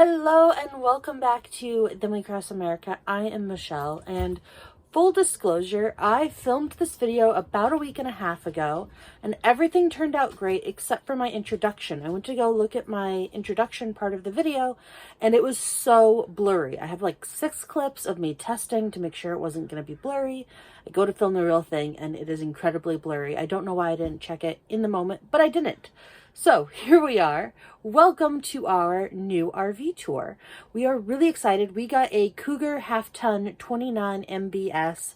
Hello and welcome back to Then We Cross America. I am Michelle, and full disclosure, I filmed this video about a week and a half ago and everything turned out great except for my introduction. I went to go look at my introduction part of the video and it was so blurry. I have like 6 clips of me testing to make sure it wasn't going to be blurry. I go to film the real thing and it is incredibly blurry. I don't know why I didn't check it in the moment, but I didn't. So here we are. Welcome to our new RV tour. We are really excited. We got a Cougar half-ton 29 MBS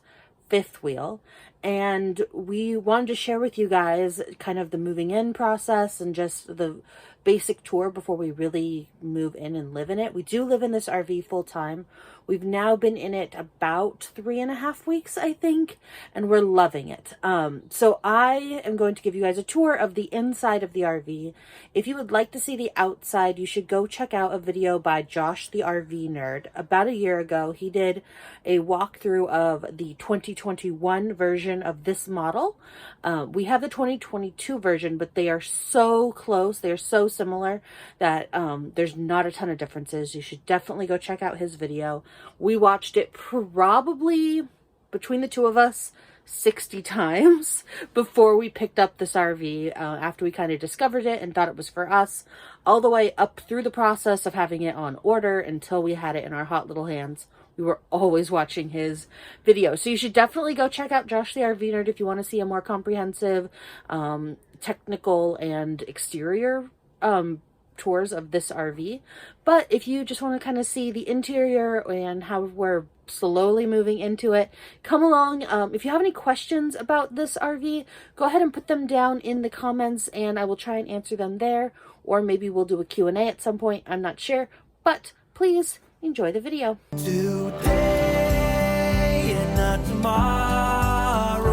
fifth wheel, and we wanted to share with you guys kind of the moving in process and just the basic tour before we really move in and live in it. We do live in this RV full time. We've now been in it about 3.5 weeks, I think, and we're loving it. So I am going to give you guys a tour of the inside of the RV. If you would like to see the outside, you should go check out a video by Josh the RV Nerd. About a year ago, he did a walkthrough of the 2021 version of this model. We have the 2022 version, but they are so close. They are so similar that there's not a ton of differences. You should definitely go check out his video. We watched it probably, between the two of us, 60 times before we picked up this RV, after we kind of discovered it and thought it was for us, all the way up through the process of having it on order until we had it in our hot little hands. We were always watching his video. So you should definitely go check out Josh the RV Nerd if you want to see a more comprehensive, technical and exterior tours of this RV. But if you just want to kind of see the interior and how we're slowly moving into it, come along. If you have any questions about this RV, go ahead and put them down in the comments and I will try and answer them there, or maybe we'll do a Q&A at some point. I'm not sure, but please enjoy the video. Today and not tomorrow,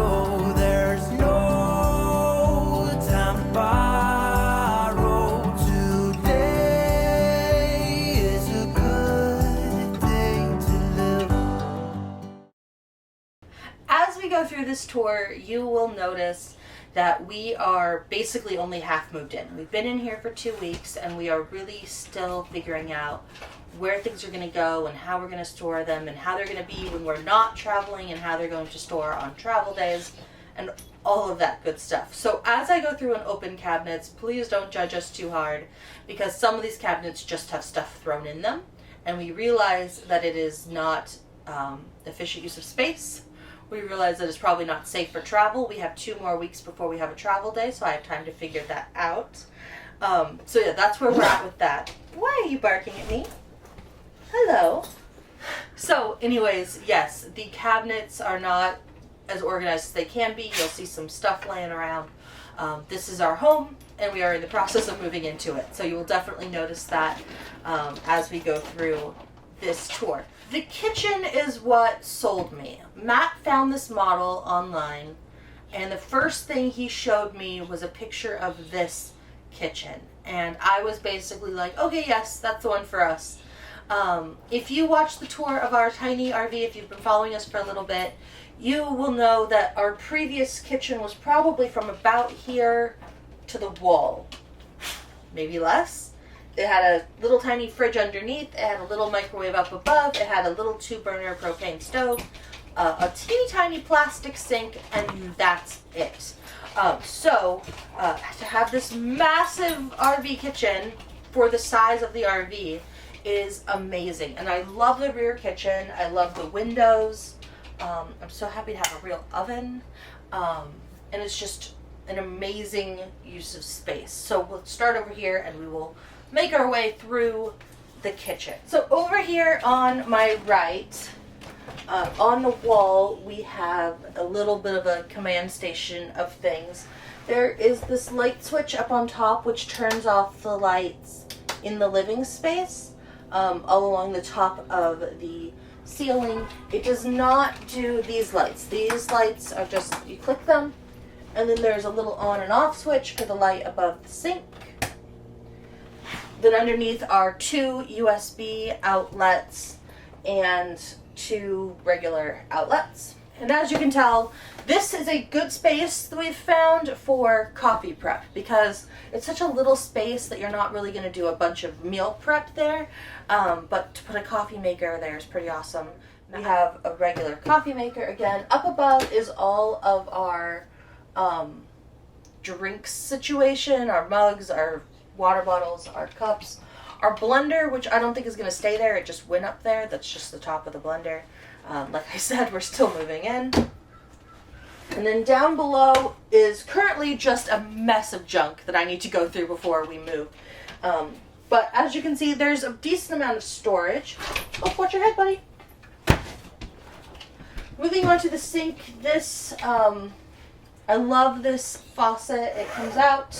there's no time to borrow. Today is a good day to live. As we go through this tour, you will notice that we are basically only half moved in. We've been in here for 2 weeks and we are really still figuring out where things are going to go and how we're going to store them and how they're going to be when we're not traveling and how they're going to store on travel days and all of that good stuff. So as I go through and open cabinets, please don't judge us too hard, because some of these cabinets just have stuff thrown in them and we realize that it is not efficient use of space. We realize that it's probably not safe for travel. We have 2 more weeks before we have a travel day, so I have time to figure that out. So yeah, that's where we're at with that. Why are you barking at me? Hello. So anyways, yes, the cabinets are not as organized as they can be. You'll see some stuff laying around. This is our home and we are in the process of moving into it. So you will definitely notice that as we go through this tour. The kitchen is what sold me. Matt found this model online and the first thing he showed me was a picture of this kitchen. And I was basically like, okay, yes, that's the one for us. If you watch the tour of our tiny RV, if you've been following us for a little bit, you will know that our previous kitchen was probably from about here to the wall, maybe less. It had a little tiny fridge underneath, it had a little microwave up above, it had a little 2-burner propane stove, a teeny tiny plastic sink, and that's it. To have this massive RV kitchen for the size of the RV is amazing. And I love the rear kitchen. I love the windows. I'm so happy to have a real oven. And it's just an amazing use of space. So we'll start over here and we will make our way through the kitchen. So over here on my right, on the wall, we have a little bit of a command station of things. There is this light switch up on top which turns off the lights in the living space. All along the top of the ceiling. It does not do these lights. These lights are just, you click them, and then there's a little on and off switch for the light above the sink. Then underneath are 2 USB outlets and 2 regular outlets. And as you can tell, this is a good space that we've found for coffee prep because it's such a little space that you're not really going to do a bunch of meal prep there. But to put a coffee maker there is pretty awesome. We have a regular coffee maker again. Up above is all of our drinks situation, our mugs, our water bottles, our cups, our blender, which I don't think is going to stay there. It just went up there. That's just the top of the blender. Like I said, we're still moving in. And then down below is currently just a mess of junk that I need to go through before we move. But as you can see, there's a decent amount of storage. Oh, watch your head, buddy. Moving on to the sink, this, I love this faucet. It comes out.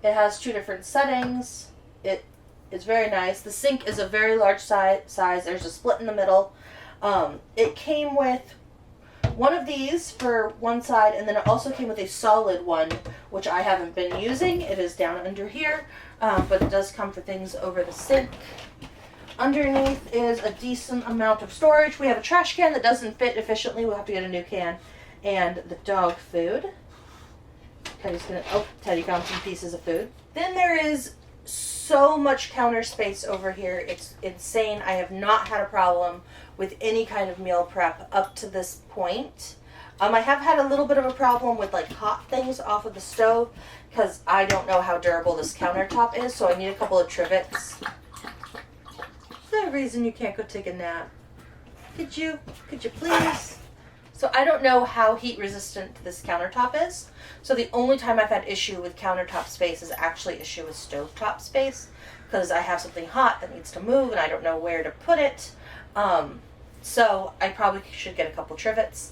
It has 2 different settings. It is very nice. The sink is a very large size. There's a split in the middle. It came with one of these for one side, and then it also came with a solid one, which I haven't been using. It is down under here, but it does come for things over the sink. Underneath is a decent amount of storage. We have a trash can that doesn't fit efficiently. We'll have to get a new can. And the dog food. Teddy found some pieces of food. Then there is so much counter space over here. It's insane. I have not had a problem with any kind of meal prep up to this point. I have had a little bit of a problem with like hot things off of the stove because I don't know how durable this countertop is, so I need a couple of trivets. Is there a reason you can't go take a nap? Could you please? So I don't know how heat resistant this countertop is. So the only time I've had issue with countertop space is actually issue with stovetop space because I have something hot that needs to move and I don't know where to put it. So I probably should get a couple trivets.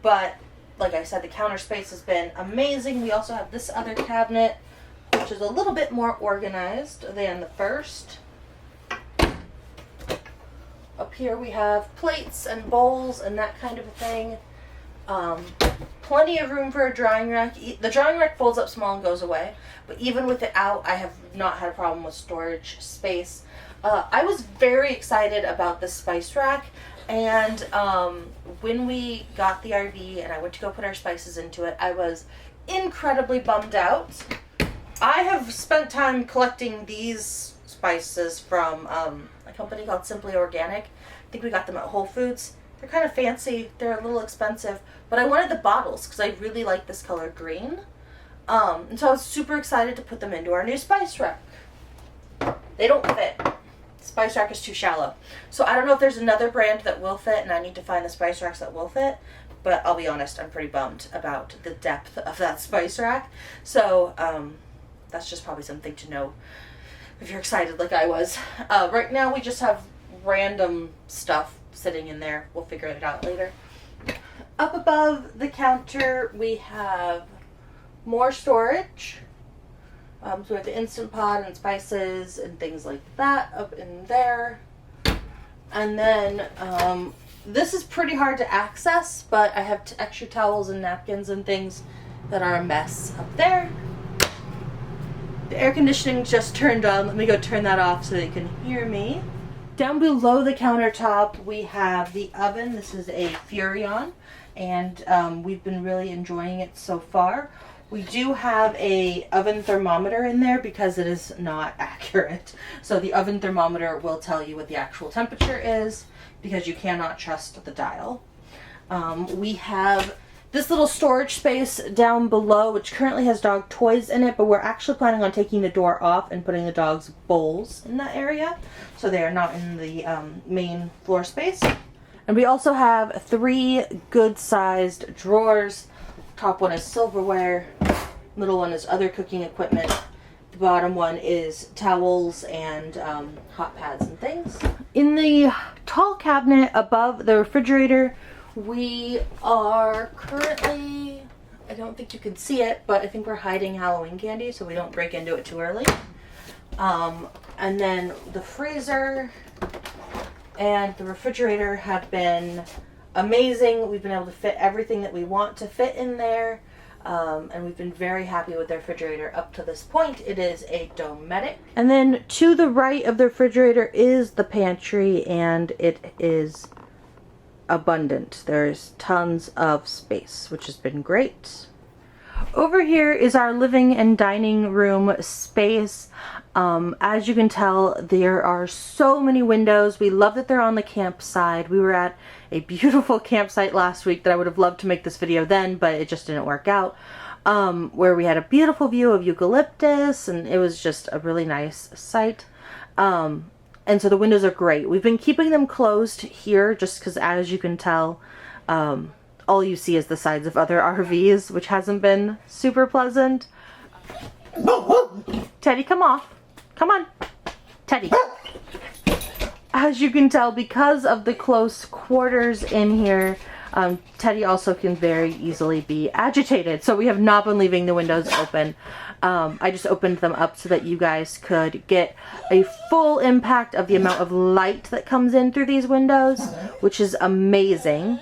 But like I said, the counter space has been amazing. We also have this other cabinet, which is a little bit more organized than the first. Up here we have plates and bowls and that kind of a thing. Plenty of room for a drying rack. The drying rack folds up small and goes away. But even with it out, I have not had a problem with storage space. I was very excited about the spice rack. And when we got the RV and I went to go put our spices into it, I was incredibly bummed out. I have spent time collecting these spices from a company called Simply Organic. I think we got them at Whole Foods. They're kind of fancy. They're a little expensive. But I wanted the bottles because I really like this color green. And so I was super excited to put them into our new spice rack. They don't fit. The spice rack is too shallow. So I don't know if there's another brand that will fit, and I need to find the spice racks that will fit. But I'll be honest, I'm pretty bummed about the depth of that spice rack. So that's just probably something to know if you're excited like I was. Right now we just have random stuff sitting in there. We'll figure it out later. Up above the counter we have more storage. So we have the Instant Pot and spices and things like that up in there. And then this is pretty hard to access, but I have extra towels and napkins and things that are a mess up there. The air conditioning just turned on. Let me go turn that off so they can hear me. Down below the countertop, we have the oven. This is a Furrion, and we've been really enjoying it so far. We do have a oven thermometer in there because it is not accurate. So the oven thermometer will tell you what the actual temperature is because you cannot trust the dial. We have this little storage space down below, which currently has dog toys in it, but we're actually planning on taking the door off and putting the dog's bowls in that area, so they are not in the main floor space. And we also have 3 good-sized drawers. Top one is silverware, middle one is other cooking equipment, the bottom one is towels and hot pads and things. In the tall cabinet above the refrigerator, we are currently, I don't think you can see it, but I think we're hiding Halloween candy so we don't break into it too early. And then the freezer and the refrigerator have been amazing. We've been able to fit everything that we want to fit in there. And we've been very happy with the refrigerator up to this point. It is a Dometic. And then to the right of the refrigerator is the pantry, and it is abundant. There's tons of space, which has been great. Over here is our living and dining room space. As you can tell, there are so many windows. We love that they're on the campsite. We were at a beautiful campsite last week that I would have loved to make this video then, but it just didn't work out. Where we had a beautiful view of eucalyptus, and it was just a really nice site. And so the windows are great. We've been keeping them closed here just because, as you can tell, all you see is the sides of other RVs, which hasn't been super pleasant. Teddy, come off. Come on. Teddy. As you can tell, because of the close quarters in here, Teddy also can very easily be agitated. So we have not been leaving the windows open. I just opened them up so that you guys could get a full impact of the amount of light that comes in through these windows, which is amazing.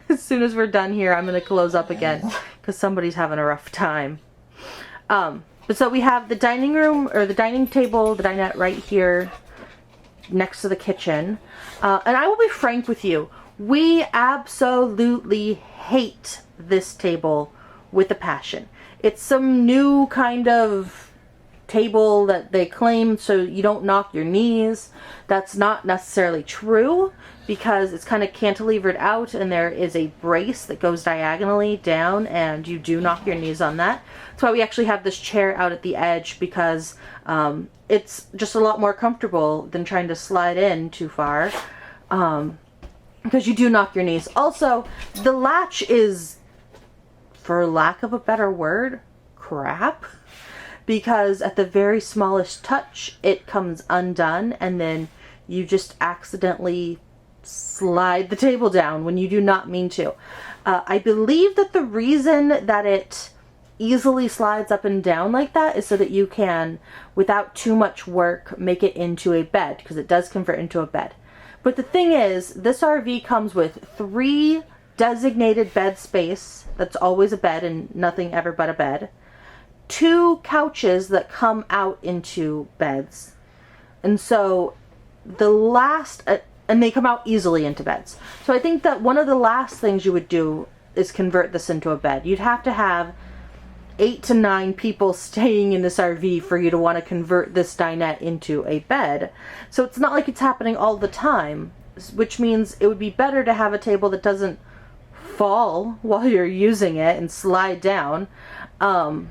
As soon as we're done here, I'm going to close up again because somebody's having a rough time. But so we have the dining room, or the dining table, the dinette right here next to the kitchen. And I will be frank with you. We absolutely hate this table with a passion. It's some new kind of table that they claim so you don't knock your knees. That's not necessarily true because it's kind of cantilevered out and there is a brace that goes diagonally down and you do knock your knees on that. That's why we actually have this chair out at the edge, because it's just a lot more comfortable than trying to slide in too far, because you do knock your knees. Also, the latch is, for lack of a better word, crap, because at the very smallest touch it comes undone and then you just accidentally slide the table down when you do not mean to. I believe that the reason that it easily slides up and down like that is so that you can, without too much work, make it into a bed, because it does convert into a bed. But the thing is, this RV comes with 3 designated bed space, that's always a bed and nothing ever but a bed, 2 couches that come out into beds, and so the last, and they come out easily into beds. So I think that one of the last things you would do is convert this into a bed. You'd have to have 8 to 9 people staying in this RV for you to want to convert this dinette into a bed. So it's not like it's happening all the time, which means it would be better to have a table that doesn't fall while you're using it and slide down, and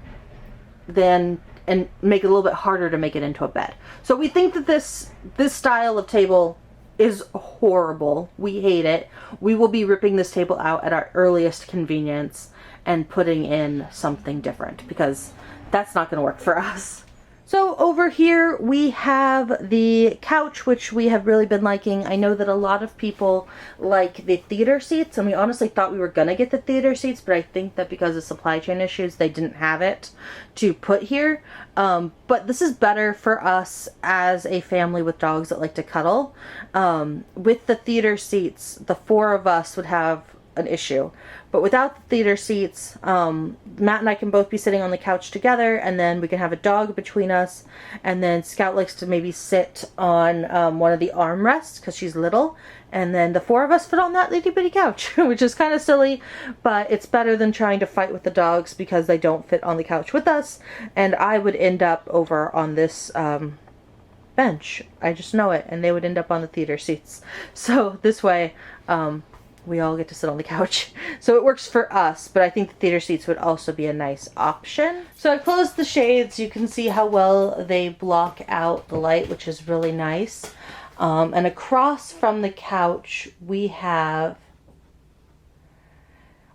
make it a little bit harder to make it into a bed. So we think that this style of table is horrible. We hate it. We will be ripping this table out at our earliest convenience and putting in something different, because that's not going to work for us. So over here we have the couch, which we have really been liking. I know that a lot of people like the theater seats, and we honestly thought we were going to get the theater seats, but I think that because of supply chain issues, they didn't have it to put here. But this is better for us as a family with dogs that like to cuddle. With the theater seats, the 4 of us would have an issue. But without the theater seats, Matt and I can both be sitting on the couch together, and then we can have a dog between us, and then Scout likes to maybe sit on one of the armrests because she's little, and then the 4 of us fit on that itty bitty couch, which is kind of silly, but it's better than trying to fight with the dogs because they don't fit on the couch with us, and I would end up over on this bench. I just know it, and they would end up on the theater seats. So this way, we all get to sit on the couch. So it works for us, but I think the theater seats would also be a nice option. So I closed the shades. You can see how well they block out the light, which is really nice. And across from the couch, we have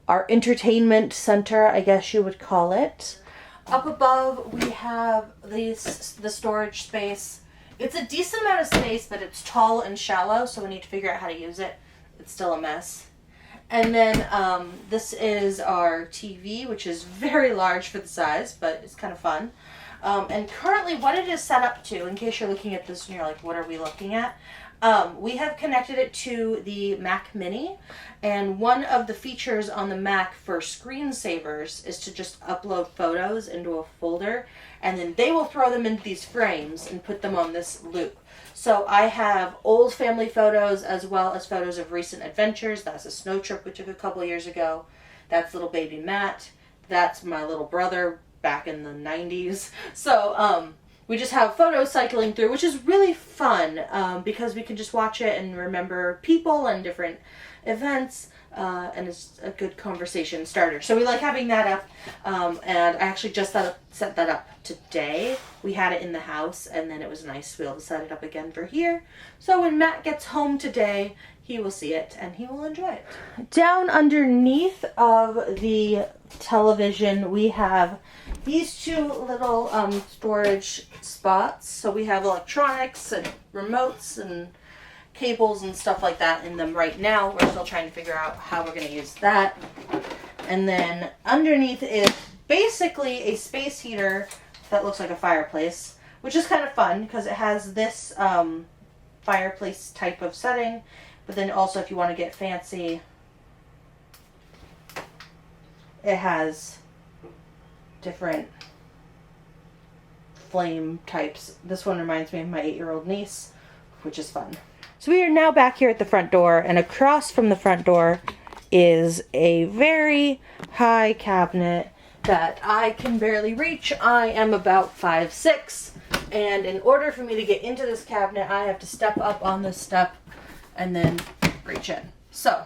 our entertainment center, I guess you would call it. Up above, we have the storage space. It's a decent amount of space, but it's tall and shallow, so we need to figure out how to use it. It's still a mess. And then this is our TV, which is very large for the size, but it's kind of fun. And currently what it is set up to, in case you're looking at this and you're like, what are we looking at? We have connected it to the Mac Mini, and one of the features on the Mac for screensavers is to just upload photos into a folder, and then they will throw them into these frames and put them on this loop. So I have old family photos as well as photos of recent adventures. That's a snow trip we took a couple years ago. That's little baby Matt. That's my little brother back in the 90s. So we just have photos cycling through, which is really fun because we can just watch it and remember people and different events, and it's a good conversation starter. So we like having that up, and I actually just set that up today. We had it in the house, and then it was nice to be able to set it up again for here. So when Matt gets home today, he will see it and he will enjoy it. Down underneath of the television, we have these two little storage spots. So we have electronics and remotes and cables and stuff like that in them right now. We're still trying to figure out how we're going to use that. And then underneath is basically a space heater that looks like a fireplace, which is kind of fun because it has this fireplace type of setting. But then also, if you want to get fancy, it has different flame types. This one reminds me of my 8-year-old niece, which is fun. So we are now back here at the front door, and across from the front door is a very high cabinet that I can barely reach. I am about 5'6", and in order for me to get into this cabinet, I have to step up on this step and then reach in. So,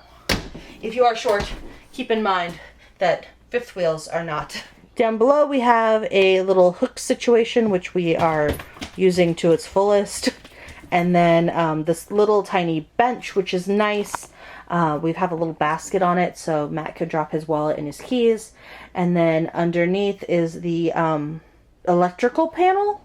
if you are short, keep in mind that fifth wheels are not. Down below we have a little hook situation, which we are using to its fullest. And then this little tiny bench, which is nice. We have a little basket on it, so Matt could drop his wallet and his keys. And then underneath is the electrical panel.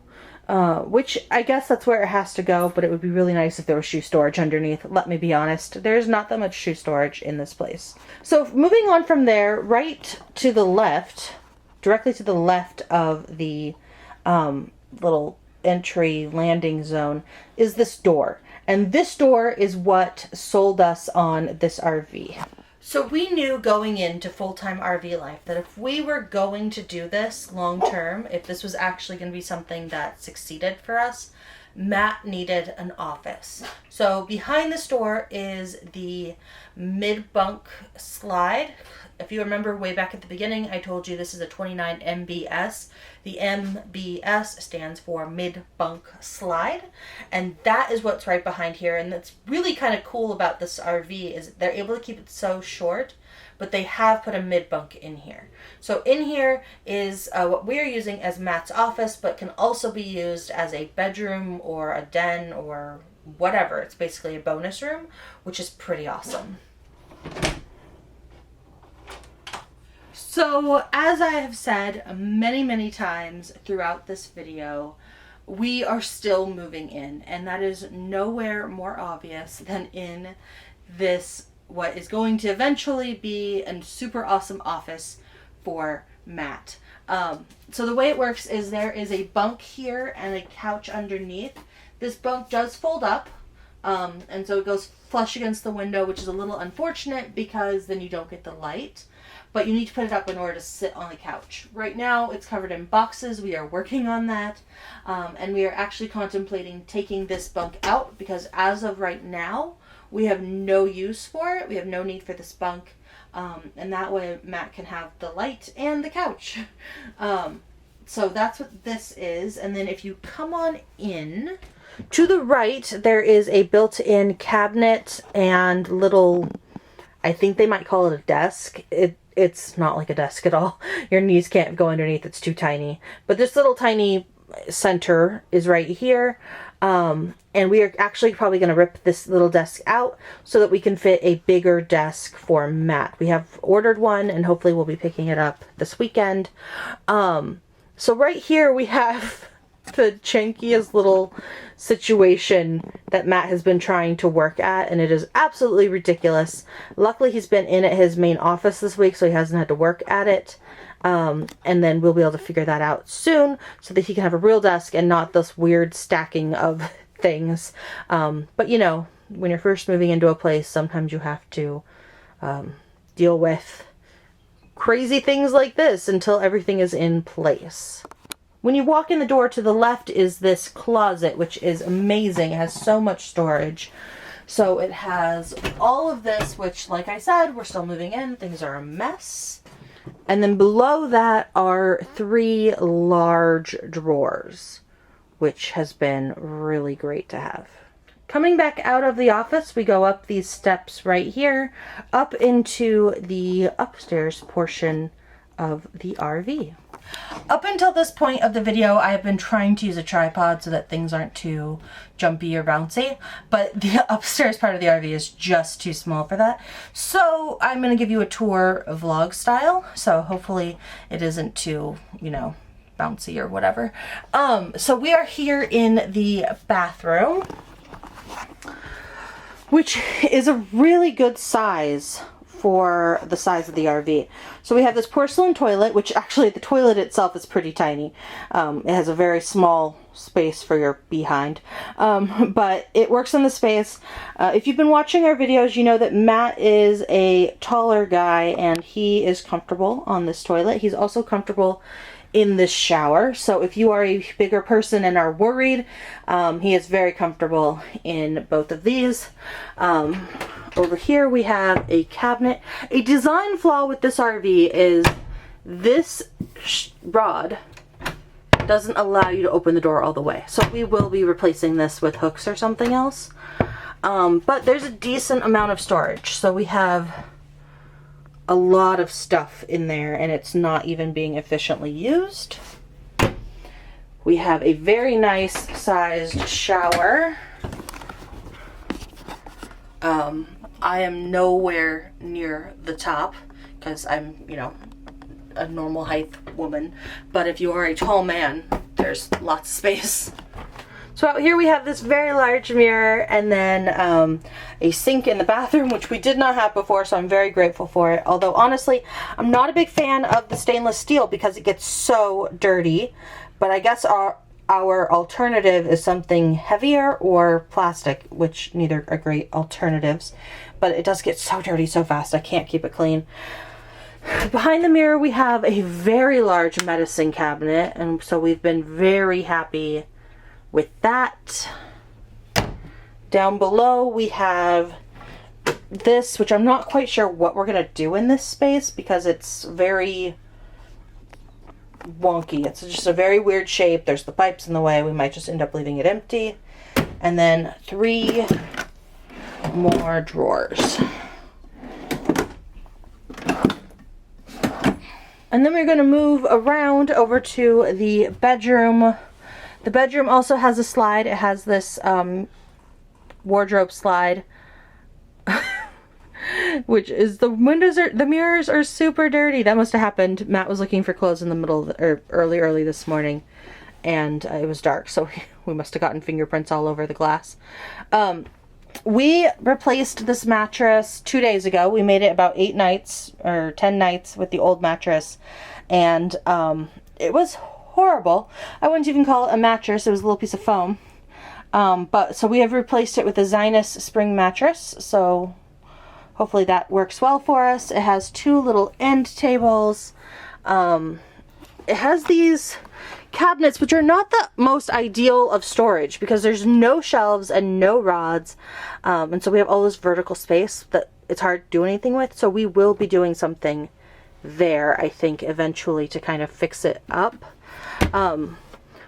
Which I guess that's where it has to go, but it would be really nice if there was shoe storage underneath. Let me be honest, there's not that much shoe storage in this place. So moving on from there, right to the left, directly to the left of the little entry landing zone is this door. And this door is what sold us on this RV. So we knew going into full-time RV life that if we were going to do this long-term, if this was actually going to be something that succeeded for us, Matt needed an office. So behind this door is the mid-bunk slide. If you remember way back at the beginning, I told you this is a 29 MBS. The MBS stands for mid-bunk slide, and that is what's right behind here. And that's really kind of cool about this RV is they're able to keep it so short, but they have put a mid-bunk in here. So in here is what we're using as Matt's office, but can also be used as a bedroom or a den or whatever. It's basically a bonus room, which is pretty awesome. So, as I have said many times throughout this video, we are still moving in, and that is nowhere more obvious than in this, what is going to eventually be a super awesome office for Matt. So the way it works is there is a bunk here and a couch underneath. This bunk does fold up, and so it goes flush against the window, which is a little unfortunate because then you don't get the light. But you need to put it up in order to sit on the couch. Right now, it's covered in boxes. We are working on that. And we are actually contemplating taking this bunk out because as of right now, we have no use for it. We have no need for this bunk. And that way, Matt can have the light and the couch. So that's what this is. And then if you come on in, to the right, there is a built-in cabinet and little, I think they might call it a desk. It's not like a desk at all. Your knees can't go underneath. It's too tiny. But this little tiny center is right here. And we are actually probably going to rip this little desk out so that we can fit a bigger desk for Matt. We have ordered one and hopefully we'll be picking it up this weekend. So right here we have the jankiest little situation that Matt has been trying to work at, and it is absolutely ridiculous. Luckily he's been in at his main office this week, so he hasn't had to work at it. And then we'll be able to figure that out soon so that he can have a real desk and not this weird stacking of things. But you know, when you're first moving into a place, sometimes you have to deal with crazy things like this until everything is in place. When you walk in the door, to the left is this closet, which is amazing. It has so much storage. So it has all of this, which, like I said, we're still moving in. Things are a mess. And then below that are 3 large drawers, which has been really great to have. Coming back out of the office, we go up these steps right here, up into the upstairs portion of the RV. Up until this point of the video, I have been trying to use a tripod so that things aren't too jumpy or bouncy, but the upstairs part of the RV is just too small for that. So I'm going to give you a tour vlog style, so hopefully it isn't too, you know, bouncy or whatever. So we are here in the bathroom, which is a really good size for the size of the RV. So we have this porcelain toilet, which actually the toilet itself is pretty tiny. It has a very small space for your behind, but it works in the space. If you've been watching our videos, you know that Matt is a taller guy and he is comfortable on this toilet. He's also comfortable in this shower. So if you are a bigger person and are worried, he is very comfortable in both of these. Over here we have a cabinet. A design flaw with this RV is this rod doesn't allow you to open the door all the way. So we will be replacing this with hooks or something else. But there's a decent amount of storage. So we have a lot of stuff in there and it's not even being efficiently used. We have a very nice sized shower. I am nowhere near the top because I'm, you know, a normal height woman, but if you are a tall man, there's lots of space. So out here we have this very large mirror and then a sink in the bathroom, which we did not have before, so I'm very grateful for it. Although honestly, I'm not a big fan of the stainless steel because it gets so dirty, but I guess our alternative is something heavier or plastic, which neither are great alternatives, but it does get so dirty so fast, I can't keep it clean. Behind the mirror we have a very large medicine cabinet, and so we've been very happy with that. Down below we have this, which I'm not quite sure what we're gonna do in this space because it's very wonky. It's just a very weird shape. There's the pipes in the way. We might just end up leaving it empty. And then 3 more drawers. And then we're going to move around over to the bedroom. The bedroom also has a slide. It has this wardrobe slide. Which is, the mirrors are super dirty. That must have happened. Matt was looking for clothes in the middle of or early this morning, and it was dark, so we must have gotten fingerprints all over the glass. We replaced this mattress 2 days ago. We made it about 8 nights or 10 nights with the old mattress, and it was horrible. I wouldn't even call it a mattress. It was a little piece of foam. But so we have replaced it with a Zinus spring mattress. So hopefully that works well for us. It has 2 little end tables. It has these cabinets, which are not the most ideal of storage because there's no shelves and no rods. And so we have all this vertical space that it's hard to do anything with. So we will be doing something there, I think, eventually to kind of fix it up.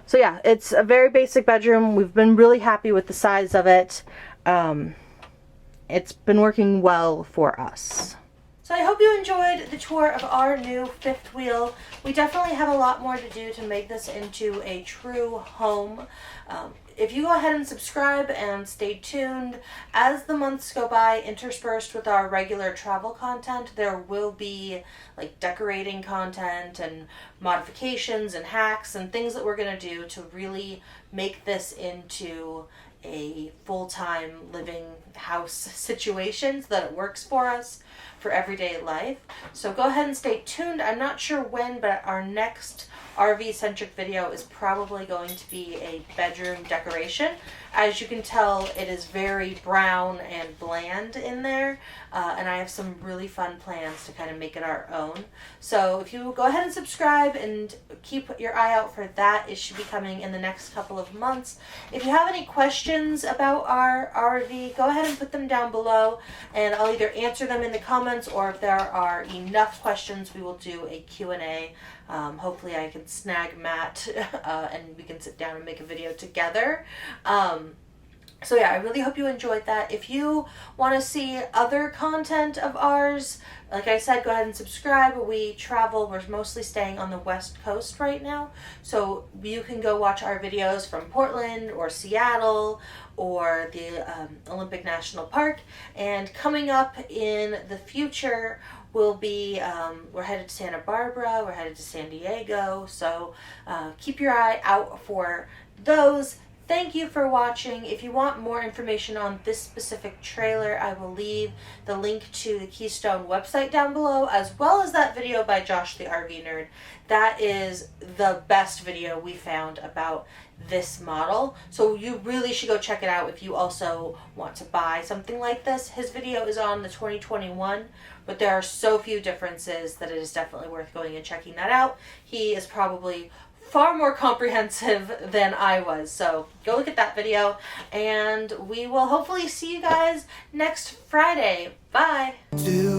So yeah, it's a very basic bedroom. We've been really happy with the size of it. It's been working well for us. So I hope you enjoyed the tour of our new 5th wheel. We definitely have a lot more to do to make this into a true home. If you go ahead and subscribe and stay tuned, as the months go by, interspersed with our regular travel content, there will be like decorating content and modifications and hacks and things that we're going to do to really make this into a full-time living house situation so that it works for us. for everyday life. So go ahead and stay tuned. I'm not sure when, but our next RV-centric video is probably going to be a bedroom decoration. As you can tell, it is very brown and bland in there, and I have some really fun plans to kind of make it our own. So if you go ahead and subscribe and keep your eye out for that, it should be coming in the next couple of months. If you have any questions about our RV, go ahead and put them down below, and I'll either answer them in the comments, or if there are enough questions, we will do a Q&A. Hopefully I can snag Matt and we can sit down and make a video together. So yeah, I really hope you enjoyed that. If you want to see other content of ours, like I said, go ahead and subscribe. We travel. We're mostly staying on the West Coast right now. So you can go watch our videos from Portland or Seattle or the Olympic National Park. And coming up in the future, we'll be, we're headed to Santa Barbara, we're headed to San Diego. So keep your eye out for those. Thank you for watching. If you want more information on this specific trailer, I will leave the link to the Keystone website down below, as well as that video by Josh the RV Nerd. That is the best video we found about this model. So you really should go check it out if you also want to buy something like this. His video is on the 2021, but there are so few differences that it is definitely worth going and checking that out. He is probably far more comprehensive than I was. So go look at that video, and we will hopefully see you guys next Friday. Bye. Do